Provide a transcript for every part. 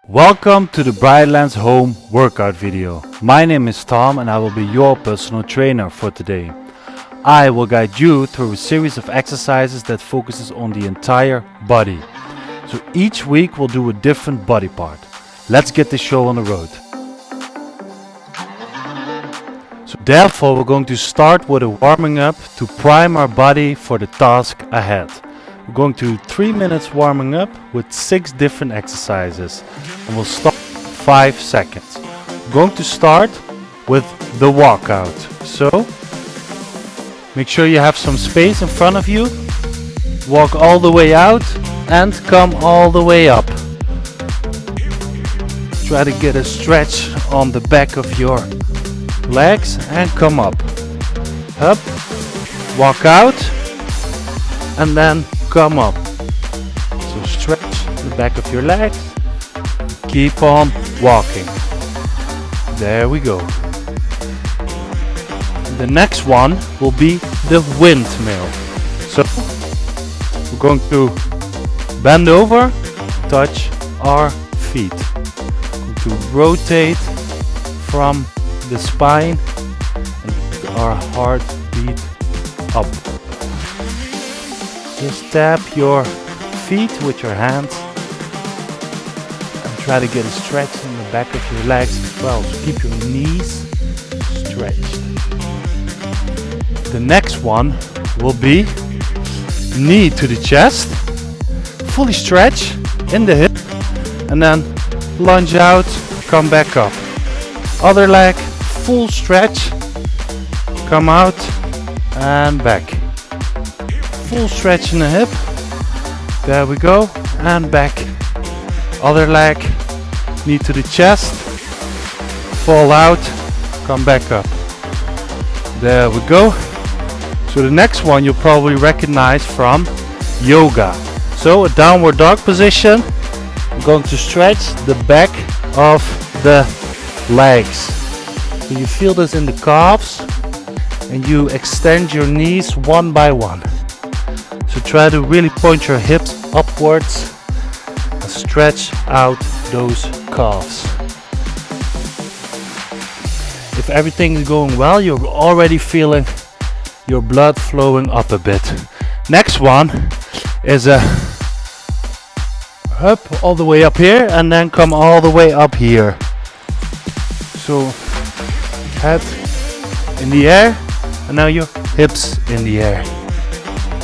Welcome to the Brightlands home workout video. My name is Tom and I will be your personal trainer for today. I will guide you through a series of exercises that focuses on the entire body. So each week we'll do a different body part. Let's get the show on the road. So therefore we're going to start with a warming up to prime our body for the task ahead. We're going to 3 minutes warming up with 6 different exercises and we'll start 5 seconds. We're going to start with the walkout. So make sure you have some space in front of you. Walk all the way out and come all the way up. Try to get a stretch on the back of your legs and come up. Up, walk out and then come up. So stretch the back of your legs. Keep on walking. There we go. The next one will be the windmill. So we're going to bend over, touch our feet. Going to rotate from the spine and our heart beat up. Just tap your feet with your hands and try to get a stretch in the back of your legs as well. So keep your knees stretched. The next one will be knee to the chest, fully stretch in the hip and then lunge out, come back up. Other leg, full stretch, come out and back. Full stretch in the hip. There we go. And back. Other leg. Knee to the chest. Fall out. Come back up. There we go. So the next one you'll probably recognize from yoga. So a downward dog position. I'm going to stretch the back of the legs. So you feel this in the calves. And you extend your knees one by one. So try to really point your hips upwards and stretch out those calves. If everything is going well, you're already feeling your blood flowing up a bit. Next one is a up all the way up here and then come all the way up here. So head in the air and now your hips in the air.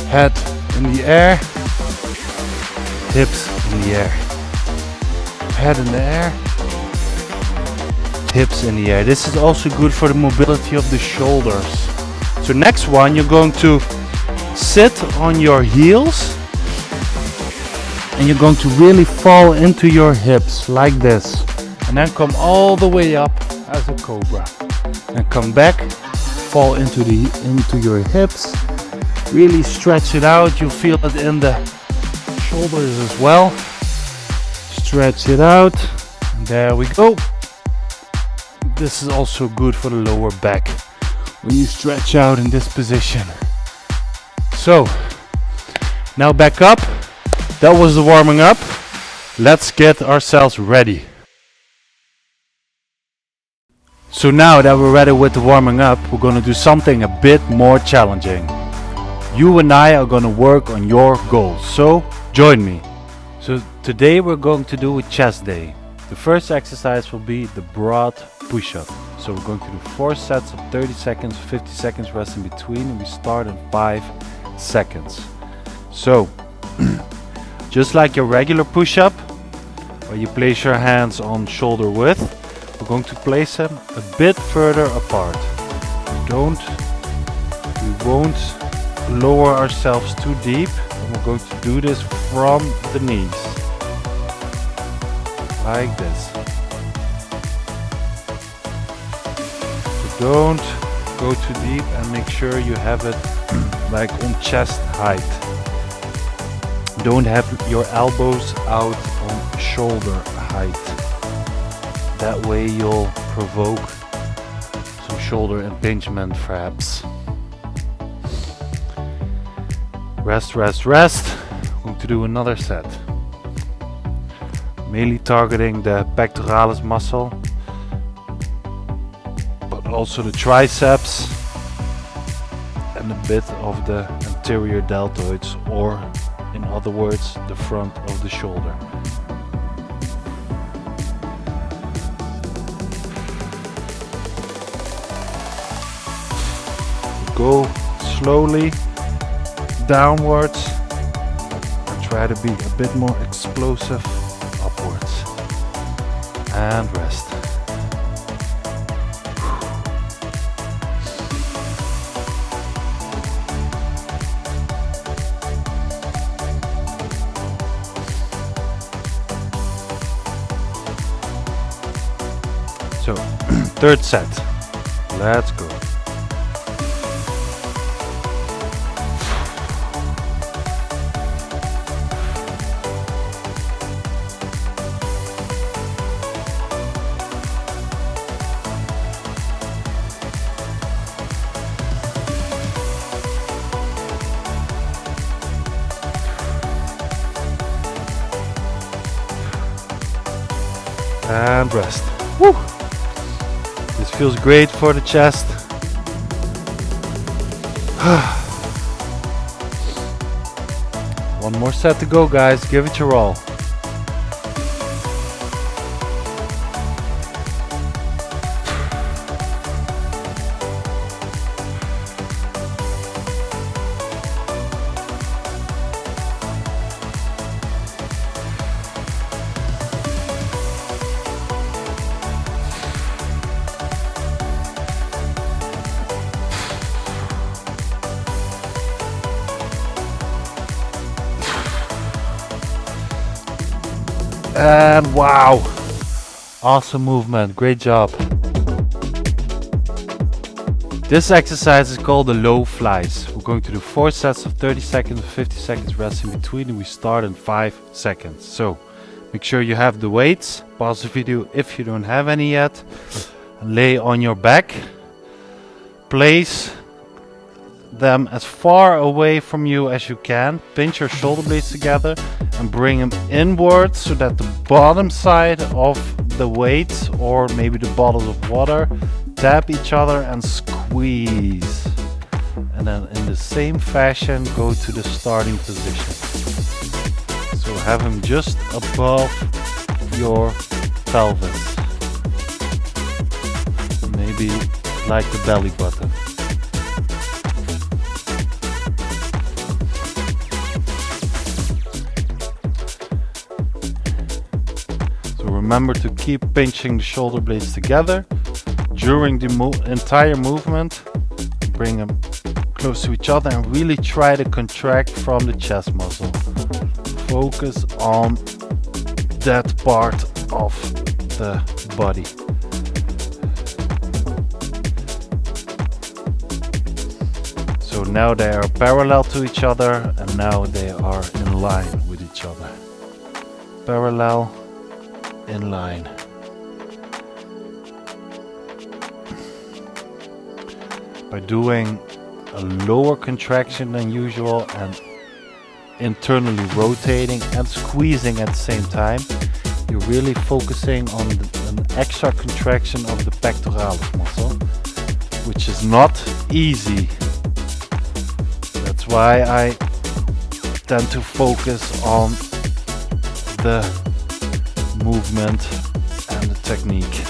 Head in the air, hips in the air, head in the air, hips in the air. This is also good for the mobility of the shoulders. So next one, you're going to sit on your heels and you're going to really fall into your hips like this and then come all the way up as a cobra and come back, fall into your hips. Really stretch it out. You'll feel it in the shoulders as well. Stretch it out. And there we go. This is also good for the lower back when you stretch out in this position. So now back up. That was the warming up. Let's get ourselves ready. So now that we're ready with the warming up, we're going to do something a bit more challenging. You and I are going to work on your goals, so join me. So today we're going to do a chest day. The first exercise will be the broad push-up. So we're going to do 4 sets of 30 seconds, 50 seconds rest in between, and we start in 5 seconds. So just like your regular push-up, where you place your hands on shoulder width, we're going to place them a bit further apart. We won't lower ourselves too deep, and we're going to do this from the knees like this. So don't go too deep and make sure you have it like on chest height. Don't have your elbows out on shoulder height. That way you'll provoke some shoulder impingement perhaps. Rest, rest, rest. I'm going to do another set. Mainly targeting the pectoralis muscle, but also the triceps and a bit of the anterior deltoids, or in other words, the front of the shoulder. Go slowly downwards and try to be a bit more explosive upwards. And rest. So, third set. Let's go. And rest. Woo! This feels great for the chest. One more set to go, guys. Give it your all. And wow, awesome movement, great job. This exercise is called the low flies. We're going to do 4 sets of 30 seconds, 50 seconds rest in between, and we start in 5 seconds. So make sure you have the weights, pause the video if you don't have any yet, and lay on your back. Place them as far away from you as you can. Pinch your shoulder blades together and bring them inwards so that the bottom side of the weights, or maybe the bottles of water, tap each other and squeeze. And then in the same fashion go to the starting position. So have them just above your pelvis. Maybe like the belly button. Remember to keep pinching the shoulder blades together during the entire movement. Bring them close to each other and really try to contract from the chest muscle. Focus on that part of the body. So now they are parallel to each other, and now they are in line with each other. Parallel, in line. By doing a lower contraction than usual and internally rotating and squeezing at the same time, you're really focusing on an extra contraction of the pectoralis muscle, which is not easy. That's why I tend to focus on the movement and the technique.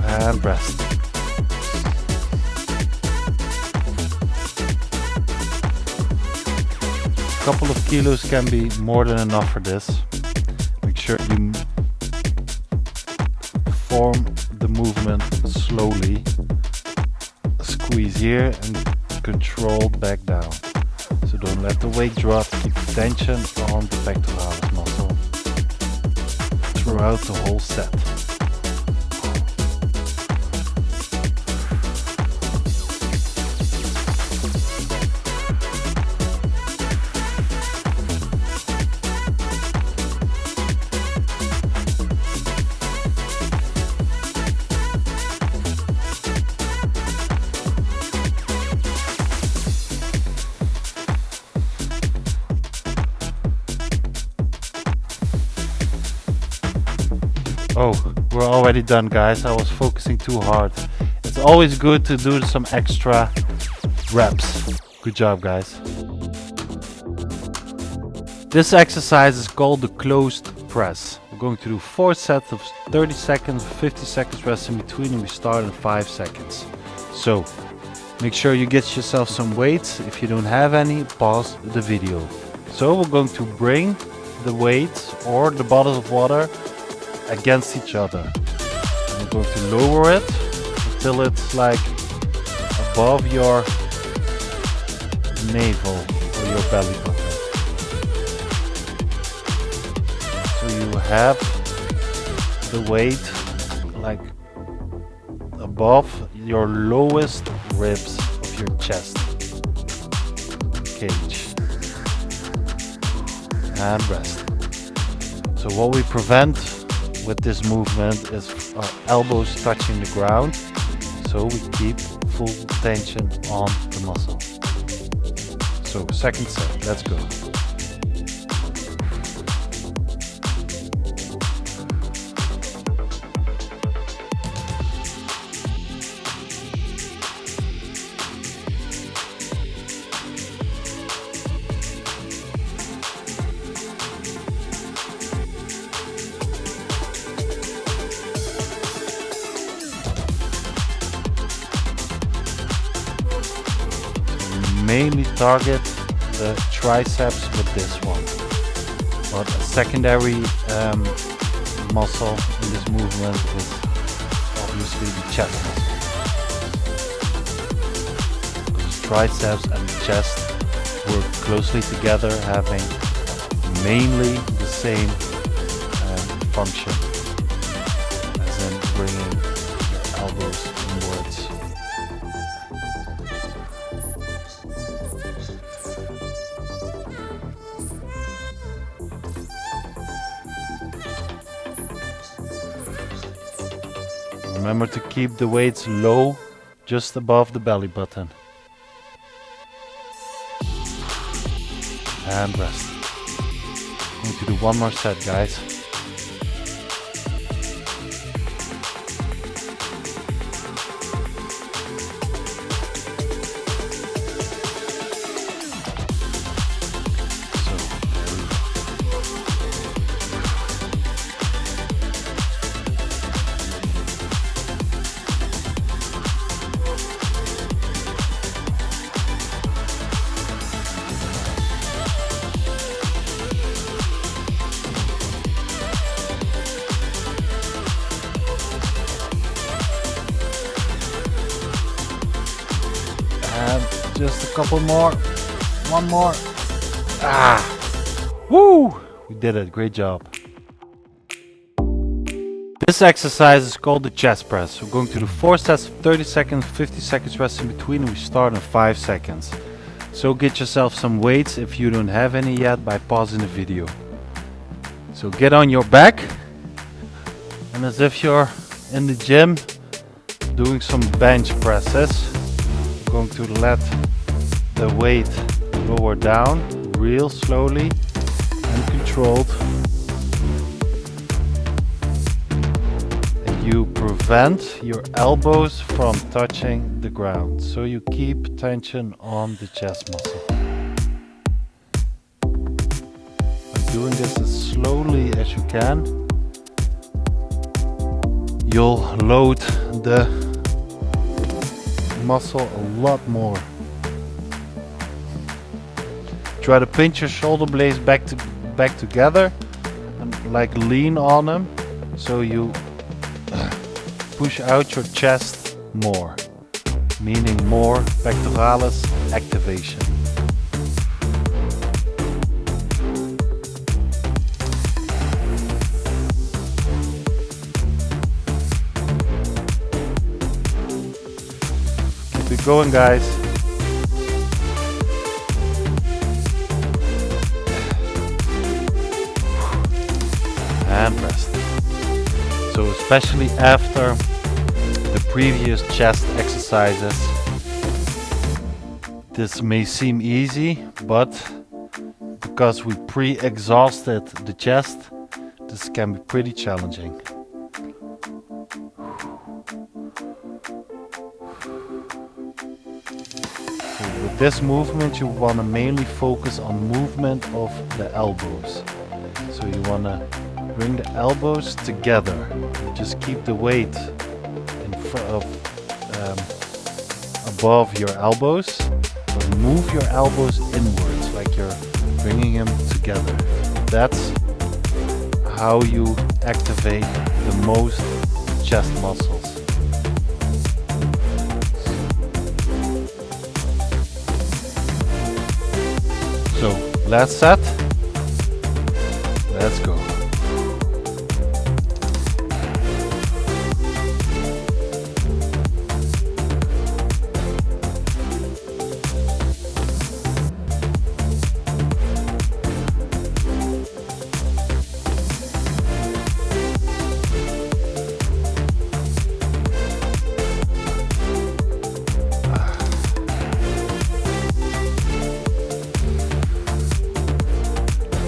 And rest. A couple of kilos can be more than enough for this. Make sure you form the movement slowly. Squeeze here and control back down. So don't let the weight drop, keep the tension on the pectoralis muscle throughout the whole set. Oh, we're already done, guys. I was focusing too hard. It's always good to do some extra reps. Good job, guys. This exercise is called the closed press. We're going to do 4 sets of 30 seconds, 50 seconds rest in between, and we start in 5 seconds. So, make sure you get yourself some weights. If you don't have any, pause the video. So we're going to bring the weights or the bottles of water against each other. I'm going to lower it until it's like above your navel or your belly button. So you have the weight like above your lowest ribs of your chest cage. And rest. So what we prevent with this movement is our elbows touching the ground, so we keep full tension on the muscle. So second set, let's go. Mainly target the triceps with this one, but a secondary muscle in this movement is obviously the chest muscle. Because triceps and the chest work closely together, having mainly the same function, as in bringing your elbows inwards. Remember to keep the weights low, just above the belly button. And rest. I'm going to do one more set, guys. Just a couple more. One more. Woo! We did it. Great job. This exercise is called the chest press. We're going to do 4 sets of 30 seconds, 50 seconds rest in between, and we start in 5 seconds. So get yourself some weights if you don't have any yet by pausing the video. So get on your back, and as if you're in the gym doing some bench presses, going to let the weight lower down real slowly and controlled, and you prevent your elbows from touching the ground, so you keep tension on the chest muscle. By doing this as slowly as you can, you'll load the muscle a lot more. Try to pinch your shoulder blades back together and like lean on them, so you push out your chest more, meaning more pectoralis activation. Keep going, guys. And rest. So especially after the previous chest exercises, this may seem easy, but because we pre-exhausted the chest, this can be pretty challenging. So with this movement, you want to mainly focus on movement of the elbows. So you want to bring the elbows together. Just keep the weight in front of above your elbows, but move your elbows inwards like you're bringing them together. That's how you activate the most chest muscles. So last set. Let's go.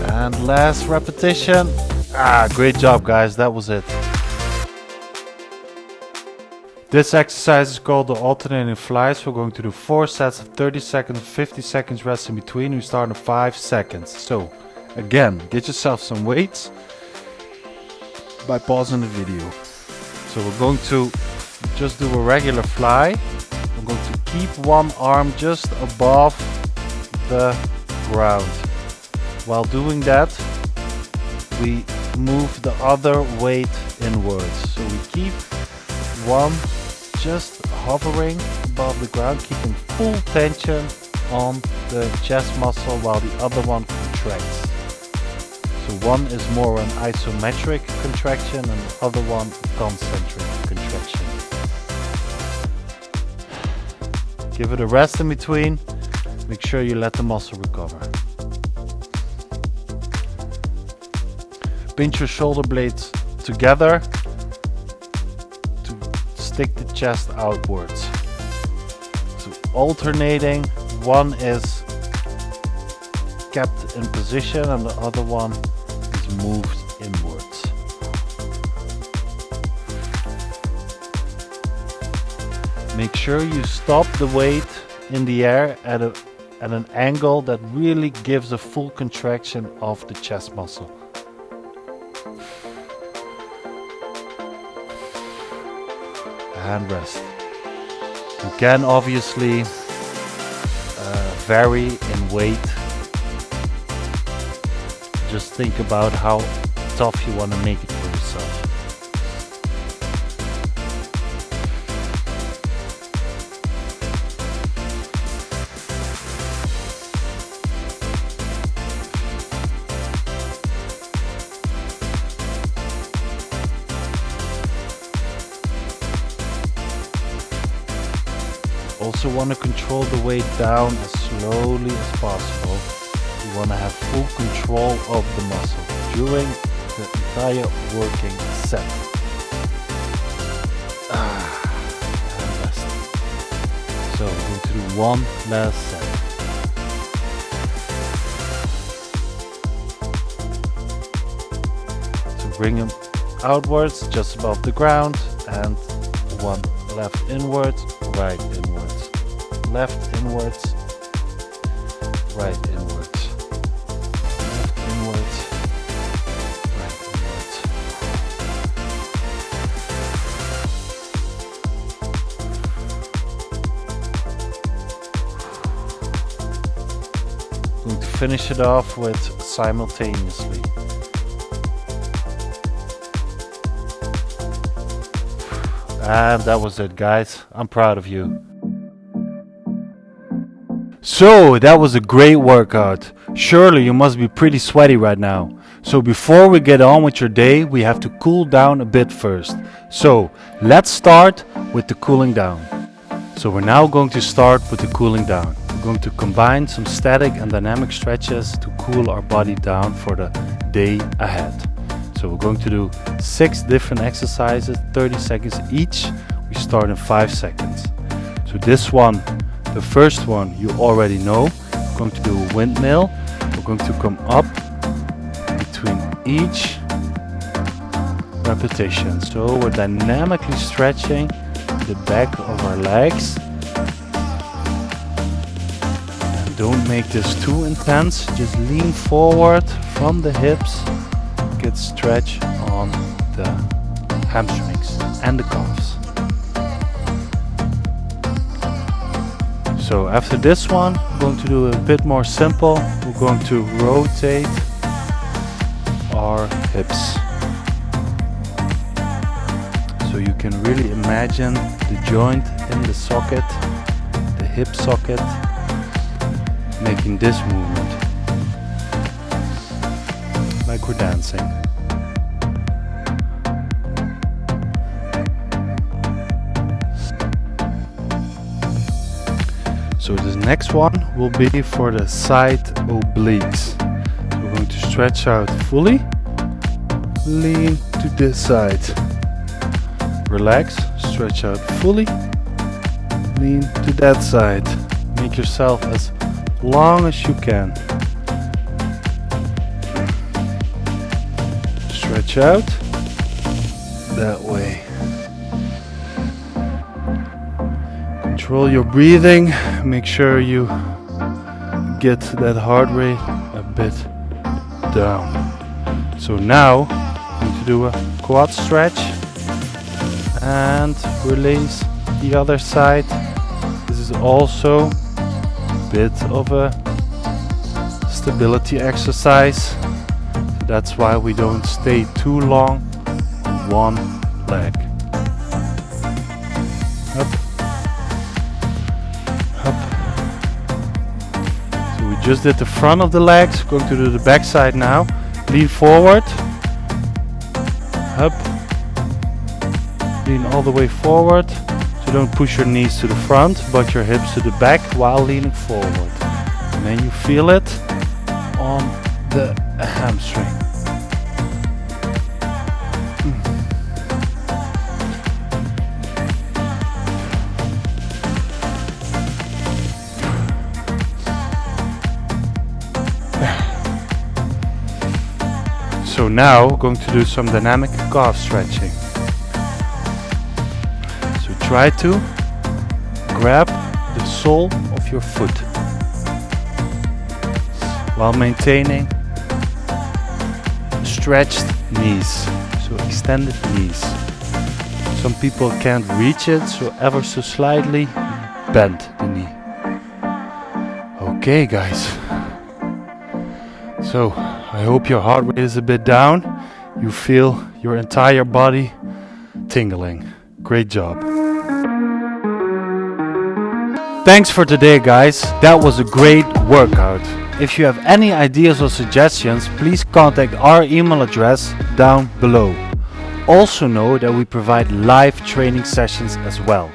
And last repetition. Great job, guys. That was it. This exercise is called the alternating flies. We're going to do 4 sets of 30 seconds, 50 seconds rest in between. We start in 5 seconds. So again, get yourself some weights by pausing the video. So we're going to just do a regular fly. We're going to keep one arm just above the ground. While doing that, we move the other weight inwards. So we keep one just hovering above the ground, keeping full tension on the chest muscle while the other one contracts. So one is more an isometric contraction and the other one concentric contraction. Give it a rest in between. Make sure you let the muscle recover. Pinch your shoulder blades together to stick the chest outwards. So alternating, one is kept in position and the other one is moved inwards. Make sure you stop the weight in the air at an angle that really gives a full contraction of the chest muscle. And rest. You can obviously vary in weight. Just think about how tough you want to make it for yourself. Also want to control the weight down as slowly as possible. You want to have full control of the muscle during the entire working set. And rest. So we're going to do one last set. So bring them outwards just above the ground and one left inwards, right inwards, left inwards, right inwards, left inwards, right inwards. I'm going to finish it off with simultaneously. And that was it, guys. I'm proud of you. So that was a great workout. Surely you must be pretty sweaty right now. So before we get on with your day, we have to cool down a bit first. So let's start with the cooling down. So we're now going to start with the cooling down. We're going to combine some static and dynamic stretches to cool our body down for the day ahead. So we're going to do 6 different exercises, 30 seconds each. We start in 5 seconds. So this one, the first one, you already know. We're going to do a windmill. We're going to come up between each repetition. So we're dynamically stretching the back of our legs. And don't make this too intense. Just lean forward from the hips. Get stretch on the hamstrings and the calves. So after this one, we're going to do a bit more simple. We're going to rotate our hips. So you can really imagine the joint in the socket, the hip socket, making this movement. Like we're dancing. So the next one will be for the side obliques. So we're going to stretch out fully, lean to this side, relax, stretch out fully, lean to that side. Make yourself as long as you can. Stretch out that way. Control your breathing. Make sure you get that heart rate a bit down. So now I'm going to do a quad stretch and release the other side. This is also a bit of a stability exercise. That's why we don't stay too long on one leg. Up, up. So we just did the front of the legs. Going to do the back side now. Lean forward. Up. Lean all the way forward. So don't push your knees to the front, but your hips to the back while leaning forward. And then you feel it on the hamstring. So now we're going to do some dynamic calf stretching. So try to grab the sole of your foot while maintaining stretched knees, so extended knees. Some people can't reach it, so ever so slightly bend the knee. Okay guys, so I hope your heart rate is a bit down. You feel your entire body tingling. Great job. Thanks for today guys, that was a great workout. If you have any ideas or suggestions, please contact our email address down below. Also know that we provide live training sessions as well.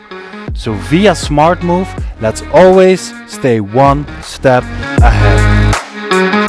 So via SmartMove, let's always stay one step ahead.